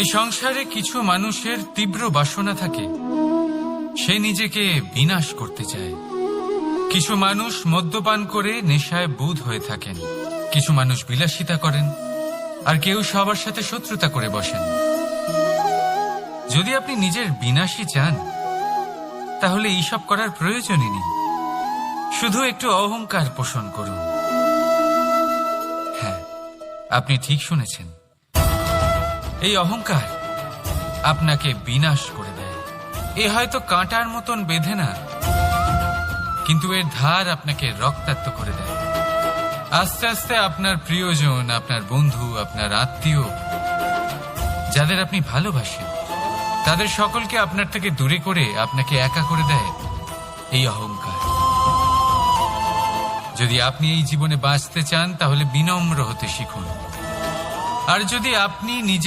এই সংসারে কিছু মানুষের তীব্র বাসনা থাকে, সে নিজেকে বিনাশ করতে চায়। কিছু মানুষ মদ্যপান করে নেশায় বুঁদ হয়ে থাকেন, কিছু মানুষ বিলাসিতা করেন, আর কেউ সবার সাথে শত্রুতা করে বসেন। যদি আপনি নিজের বিনাশই চান, তাহলে এইসব করার প্রয়োজনই নেই। শুধু একটু অহংকার পোষণ করুন। হ্যাঁ, আপনি ঠিক শুনেছেন, এই অহংকার আপনাকে বিনাশ করে দেয়। এ হয়তো কাঁটার মতন বেঁধে না, কিন্তু এর ধার আপনাকে রক্তাক্ত করে দেয়। আস্তে আস্তে আপনার প্রিয়জন, আপনার বন্ধু, আপনার আত্মীয়, যাদের আপনি ভালোবাসেন, তাদের সকলকে আপনার থেকে দূরে করে আপনাকে একা করে দেয় এই অহংকার। যদি আপনি এই জীবনে বাঁচতে চান, তাহলে বিনম্র হতে শিখুন। আর যদি আপনি নিজে